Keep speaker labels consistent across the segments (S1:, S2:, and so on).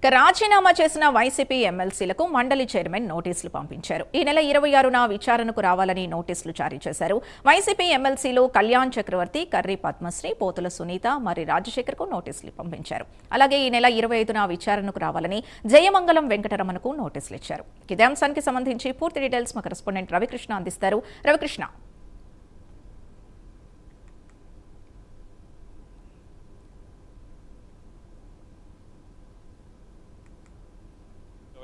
S1: రాజీనామా చేసిన వైసీపీ ఎమ్మెల్సీలకు మండలి చైర్మన్ నోటీసులు పంపించారు. ఈ నెల 26న విచారణకు రావాలని నోటీసులు జారీ చేశారు. వైసీపీ ఎమ్మెల్సీలు కళ్యాణ్ చక్రవర్తి, కర్రీ పద్మశ్రీ, పోతుల సునీత, మరి రాజశేఖర్కు నోటీసులు పంపించారు. అలాగే ఈ నెల 25న విచారణకు రావాలని జయమంగళం వెంకటరమణకు నోటీసులు ఇచ్చారు. ఇదే అంశానికి సంబంధించి పూర్తి డీటెయిల్స్ మా కరెస్పాండెంట్ రవికృష్ణ అందిస్తారు. రవికృష్ణ,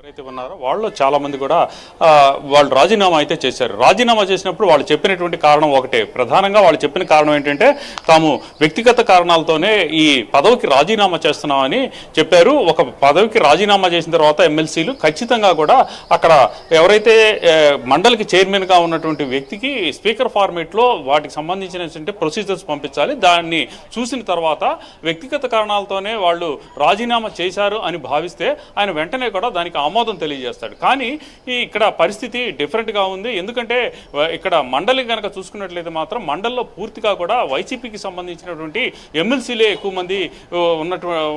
S2: ఎవరైతే ఉన్నారో వాళ్ళు చాలా మంది కూడా వాళ్ళు రాజీనామా అయితే చేశారు. రాజీనామా చేసినప్పుడు వాళ్ళు చెప్పినటువంటి కారణం ఒకటే, ప్రధానంగా వాళ్ళు చెప్పిన కారణం ఏంటంటే తాము వ్యక్తిగత కారణాలతోనే ఈ పదవికి రాజీనామా చేస్తున్నామని చెప్పారు. ఒక పదవికి రాజీనామా చేసిన తర్వాత ఎమ్మెల్సీలు ఖచ్చితంగా కూడా అక్కడ ఎవరైతే మండలికి చైర్మన్గా ఉన్నటువంటి వ్యక్తికి స్పీకర్ ఫార్మేట్లో వాటికి సంబంధించినటువంటి ప్రొసీజర్స్ పంపించాలి. దాన్ని చూసిన తర్వాత వ్యక్తిగత కారణాలతోనే వాళ్ళు రాజీనామా చేశారు అని భావిస్తే ఆయన వెంటనే కూడా దానికి ఆమోదం తెలియజేస్తాడు. కానీ ఇక్కడ పరిస్థితి డిఫరెంట్గా ఉంది. ఎందుకంటే ఇక్కడ మండలి కనుక చూసుకున్నట్లయితే మాత్రం మండలిలో పూర్తిగా కూడా వైసీపీకి సంబంధించినటువంటి ఎమ్మెల్సీలే ఎక్కువ మంది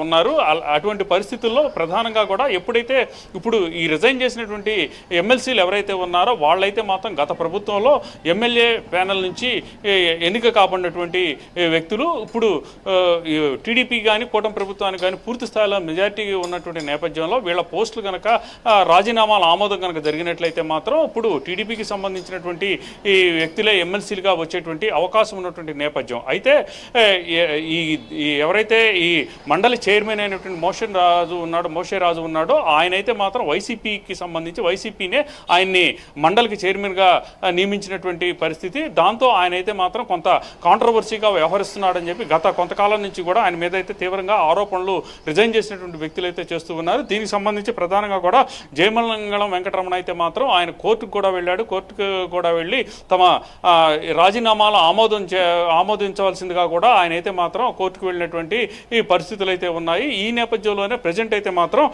S2: ఉన్నారు. అటువంటి పరిస్థితుల్లో ప్రధానంగా కూడా ఎప్పుడైతే ఇప్పుడు ఈ రిజైన్ చేసినటువంటి ఎమ్మెల్సీలు ఎవరైతే ఉన్నారో వాళ్ళైతే మాత్రం గత ప్రభుత్వంలో ఎమ్మెల్యే ప్యానెల్ నుంచి ఎన్నిక కాబడినటువంటి వ్యక్తులు ఇప్పుడు టీడీపీ కానీ కూటమి ప్రభుత్వానికి కానీ పూర్తి స్థాయిలో మెజారిటీ ఉన్నటువంటి నేపథ్యంలో వీళ్ళ పోస్టులు కనుక రాజీనామాల ఆమోదం కనుక జరిగినట్లయితే మాత్రం ఇప్పుడు టీడీపీకి సంబంధించినటువంటి ఈ వ్యక్తులే ఎమ్మెల్సీలుగా వచ్చేటువంటి అవకాశం ఉన్నటువంటి నేపథ్యం. అయితే ఎవరైతే ఈ మండలి చైర్మన్ అయినటువంటి మోషే రాజు ఉన్నాడో ఆయనైతే మాత్రం వైసీపీకి సంబంధించి వైసీపీనే ఆయన్ని మండలికి చైర్మన్గా నియమించినటువంటి పరిస్థితి. దాంతో ఆయనైతే మాత్రం కొంత కాంట్రవర్సీగా వ్యవహరిస్తున్నాడని చెప్పి గత కొంతకాలం నుంచి కూడా ఆయన మీద అయితే తీవ్రంగా ఆరోపణలు రిజైన్ చేసినటువంటి వ్యక్తులు అయితే చేస్తూ ఉన్నారు. దీనికి సంబంధించి ప్రధానంగా కూడా జయమంగళం వెంకటరమణ అయితే మాత్రం ఆయన కోర్టుకు కూడా వెళ్ళాడు. కోర్టుకు కూడా వెళ్ళి తమ రాజీనామాలు ఆమోదించవలసిందిగా కూడా ఆయన అయితే మాత్రం కోర్టుకు వెళ్ళినటువంటి ఈ పరిస్థితులు అయితే ఉన్నాయి. ఈ నేపథ్యంలోనే ప్రజెంట్ అయితే మాత్రం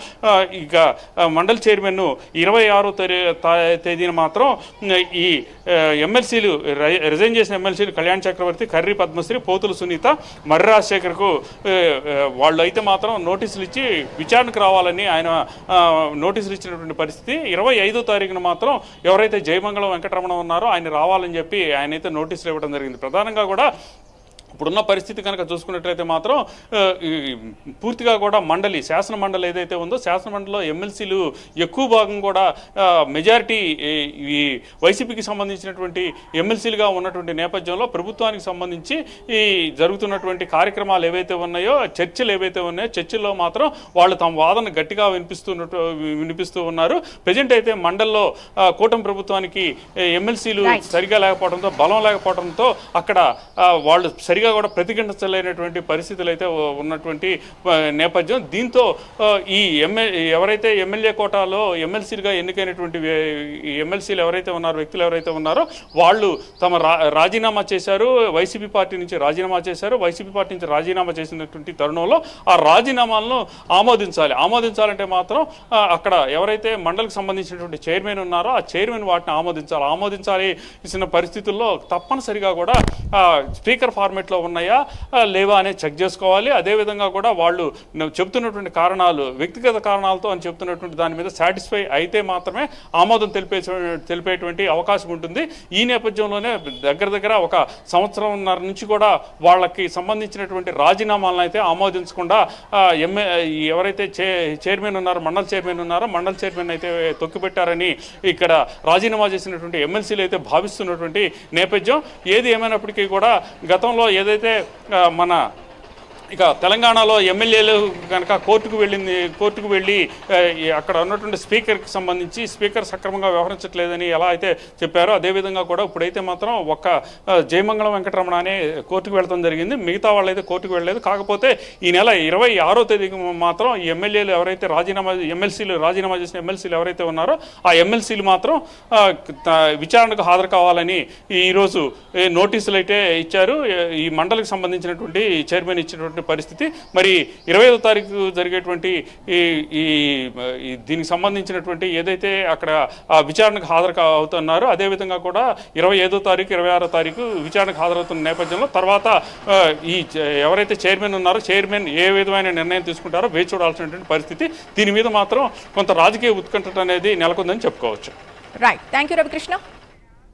S2: ఇక మండలి చైర్మన్ 26వ తేదీన మాత్రం ఈ ఎమ్మెల్సీలు రిజైన్ చేసిన ఎమ్మెల్సీలు కళ్యాణ్ చక్రవర్తి, కర్రీ పద్మశ్రీ, పోతుల సునీత, మర్రి రాజశేఖర్కు వాళ్ళు అయితే మాత్రం నోటీసులు ఇచ్చి విచారణకు రావాలని ఆయన నోటీసులు ఇచ్చినటువంటి పరిస్థితి. 25వ తారీఖున మాత్రం ఎవరైతే జయమంగళం వెంకటరమణ ఉన్నారో ఆయన రావాలని చెప్పి ఆయన అయితే నోటీసులు ఇవ్వడం జరిగింది. ప్రధానంగా కూడా ఇప్పుడున్న పరిస్థితి కనుక చూసుకున్నట్లయితే మాత్రం పూర్తిగా కూడా శాసన మండలి ఏదైతే ఉందో శాసన మండలిలో ఎమ్మెల్సీలు ఎక్కువ భాగం కూడా మెజారిటీ ఈ వైసీపీకి సంబంధించినటువంటి ఎమ్మెల్సీలుగా ఉన్నటువంటి నేపథ్యంలో ప్రభుత్వానికి సంబంధించి ఈ జరుగుతున్నటువంటి కార్యక్రమాలు ఏవైతే ఉన్నాయో, చర్చలు ఏవైతే ఉన్నాయో, చర్చల్లో మాత్రం వాళ్ళు తమ వాదన గట్టిగా వినిపిస్తూ ఉన్నారు. ప్రజెంట్ అయితే మండలిలో కూటమి ప్రభుత్వానికి ఎమ్మెల్సీలు సరిగా లేకపోవడంతో, బలం లేకపోవడంతో అక్కడ వాళ్ళు సరిగా కూడా ప్రతిఘటించలేనటువంటి పరిస్థితులు అయితే ఉన్నటువంటి నేపథ్యం. దీంతో ఈ ఎవరైతే ఎమ్మెల్యే కోటాలో ఎమ్మెల్సీలుగా ఎన్నికైనటువంటి ఎమ్మెల్సీలు ఎవరైతే ఉన్నారో, వ్యక్తులు ఎవరైతే ఉన్నారో వాళ్ళు తమ రాజీనామా చేశారు. వైసీపీ పార్టీ నుంచి రాజీనామా చేశారు. వైసీపీ పార్టీ నుంచి రాజీనామా చేసినటువంటి తరుణంలో ఆ రాజీనామాలను ఆమోదించాలంటే మాత్రం అక్కడ ఎవరైతే మండలికి సంబంధించినటువంటి చైర్మన్ ఉన్నారో ఆ చైర్మన్ వాటిని ఆమోదించాల్సిన పరిస్థితుల్లో తప్పనిసరిగా కూడా స్పీకర్ ఫార్మేట్లో ఉన్నాయా లేవా అనేది చెక్ చేసుకోవాలి. అదేవిధంగా కూడా వాళ్ళు చెప్తున్నటువంటి కారణాలు వ్యక్తిగత కారణాలతో అని చెప్తున్నటువంటి దాని మీద సాటిస్ఫై అయితే మాత్రమే ఆమోదం తెలిపేటువంటి అవకాశం ఉంటుంది. ఈ నేపథ్యంలోనే దగ్గర ఒక సంవత్సరంన్నర నుంచి కూడా వాళ్ళకి సంబంధించినటువంటి రాజీనామాలను అయితే ఆమోదించకుండా ఎవరైతే చైర్మన్ ఉన్నారో, మండలి చైర్మన్ అయితే తొక్కిపెట్టారని ఇక్కడ రాజీనామా చేసినటువంటి ఎమ్మెల్సీలు అయితే భావిస్తున్నటువంటి నేపథ్యం. ఏది ఏమైనప్పటికీ కూడా గతంలో ఏదైతే మన ఇక తెలంగాణలో ఎమ్మెల్యేలు కనుక కోర్టుకు వెళ్ళి అక్కడ ఉన్నటువంటి స్పీకర్కి సంబంధించి స్పీకర్ సక్రమంగా వ్యవహరించట్లేదని ఎలా అయితే చెప్పారో అదేవిధంగా కూడా ఇప్పుడైతే మాత్రం ఒక్క జయమంగళం వెంకటరమణ అనే కోర్టుకు వెళ్ళడం జరిగింది. మిగతా వాళ్ళైతే కోర్టుకు వెళ్ళలేదు. కాకపోతే ఈ నెల 26వ తేదీకి మాత్రం ఈ ఎమ్మెల్యేలు ఎవరైతే రాజీనామా చేసిన ఎమ్మెల్సీలు ఎవరైతే ఉన్నారో ఆ ఎమ్మెల్సీలు మాత్రం విచారణకు హాజరు కావాలని ఈరోజు నోటీసులు అయితే ఇచ్చారు. ఈ మండలికి సంబంధించినటువంటి చైర్మన్ ఇచ్చినటువంటి ఉన్నటువంటి పరిస్థితి. మరి 25వ తారీఖు జరిగేటువంటి దీనికి సంబంధించినటువంటి ఏదైతే అక్కడ విచారణకు హాజరు అవుతున్నారో అదేవిధంగా కూడా 25వ తారీఖు 26వ తారీఖు విచారణకు హాజరవుతున్న నేపథ్యంలో తర్వాత ఎవరైతే చైర్మన్ ఉన్నారో చైర్మన్ ఏ విధమైన నిర్ణయం తీసుకుంటారో వేచి చూడాల్సినటువంటి పరిస్థితి. దీని మీద మాత్రం కొంత రాజకీయ ఉత్కంఠ అనేది నెలకొందని చెప్పుకోవచ్చు.
S1: Right, thank you Ravikrishna.